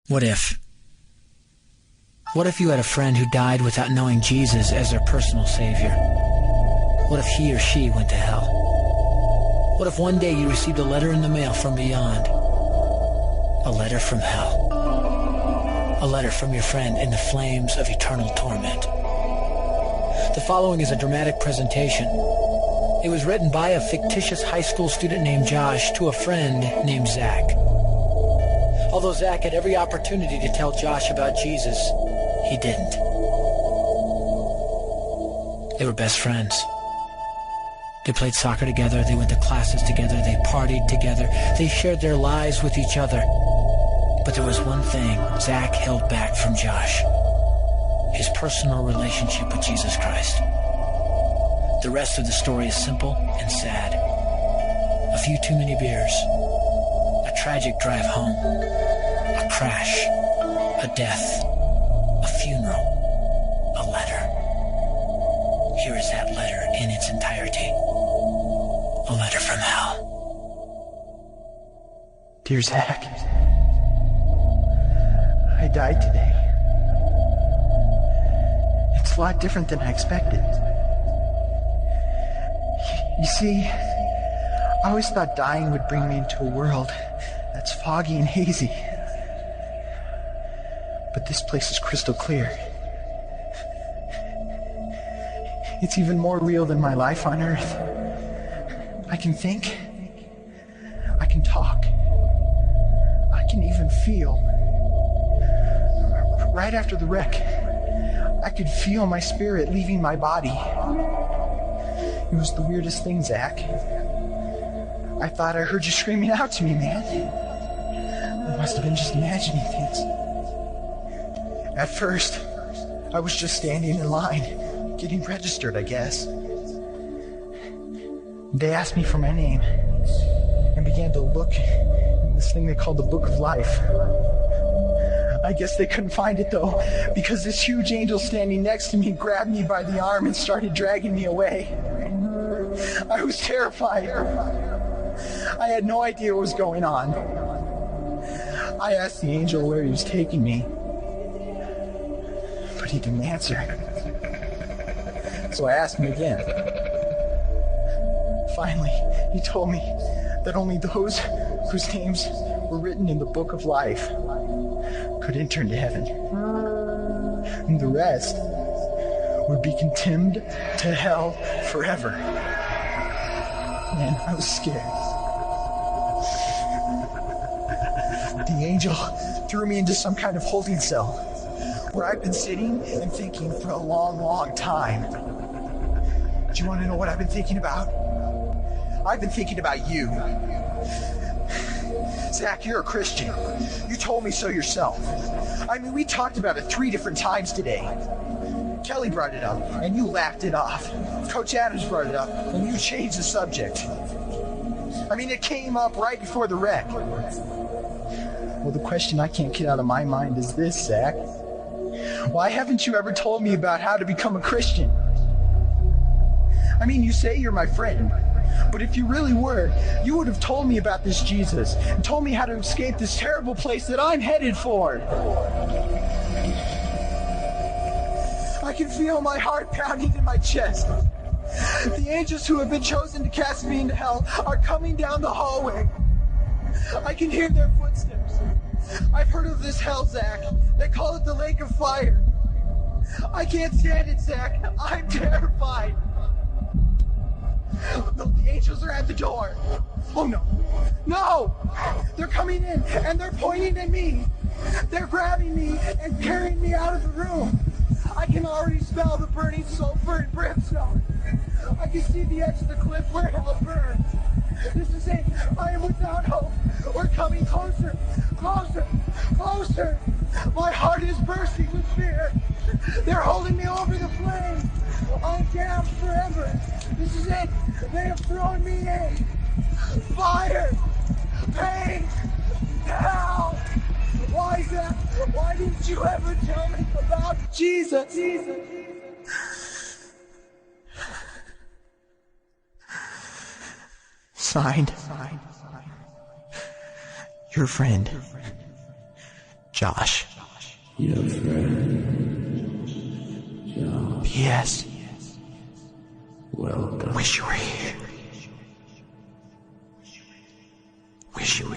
What if? What if you had a friend who died without knowing Jesus as their personal savior? What if he or she went to hell? What if one day you received a letter in the mail from beyond? A letter from hell. A letter from your friend in the flames of eternal torment. The following is a dramatic presentation. It was written by a fictitious high school student named Josh to a friend named Zach. Although Zach had every opportunity to tell Josh about Jesus, he didn't. They were best friends. They played soccer together, they went to classes together, they partied together, they shared their lives with each other. But there was one thing Zach held back from Josh: his personal relationship with Jesus Christ. The rest of the story is simple and sad. A few too many beers, a tragic drive home, a crash, a death, a funeral, a letter. Here is that letter in its entirety. A letter from hell. Dear Zach, I died today. It's a lot different than I expected. You see, I always thought dying would bring me into a world that's foggy and hazy. But this place is crystal clear. It's even more real than my life on Earth. I can think. I can talk. I can even feel. Right after the wreck, I could feel my spirit leaving my body. It was the weirdest thing, Zach. I thought I heard you screaming out to me, man. I must have been just imagining things. At first, I was just standing in line, getting registered, I guess. They asked me for my name and began to look in this thing they called the Book of Life. I guess they couldn't find it, though, because this huge angel standing next to me grabbed me by the arm and started dragging me away. I was terrified. I had no idea what was going on. I asked the angel where he was taking me, but he didn't answer. So I asked him again. Finally, he told me that only those whose names were written in the Book of Life could enter into heaven. And the rest would be condemned to hell forever. Man, I was scared. The angel threw me into some kind of holding cell where I've been sitting and thinking for a long, long time. Do you want to know what I've been thinking about? I've been thinking about you. Zach, you're a Christian. You told me so yourself. I mean, we talked about it 3 different times today. Kelly brought it up, and you laughed it off. Coach Adams brought it up, and you changed the subject. I mean, it came up right before the wreck. Well, the question I can't get out of my mind is this, Zach. Why haven't you ever told me about how to become a Christian? I mean, you say you're my friend, but if you really were, you would have told me about this Jesus and told me how to escape this terrible place that I'm headed for. I can feel my heart pounding in my chest. The angels who have been chosen to cast me into hell are coming down the hallway. I can hear their footsteps. I've heard of this hell, Zach. They call it the lake of fire. I can't stand it, Zach. I'm terrified. The angels are at the door. Oh no. No! They're coming in and they're pointing at me. They're grabbing me and carrying me out of the room. I can already smell the burning sulfur and brimstone. I can see the edge of the cliff where hell burns. This is it. I am without hope. We're coming closer, closer, closer. My heart is bursting with fear. They're holding me over the flames. I'm damned forever. This is it. They have thrown me in. Fire, pain, hell. Why is that? Why didn't you ever tell me about Jesus? Signed. Your friend, Josh. Your friend, Josh. P.S. Welcome. Wish you were here. Wish you were here.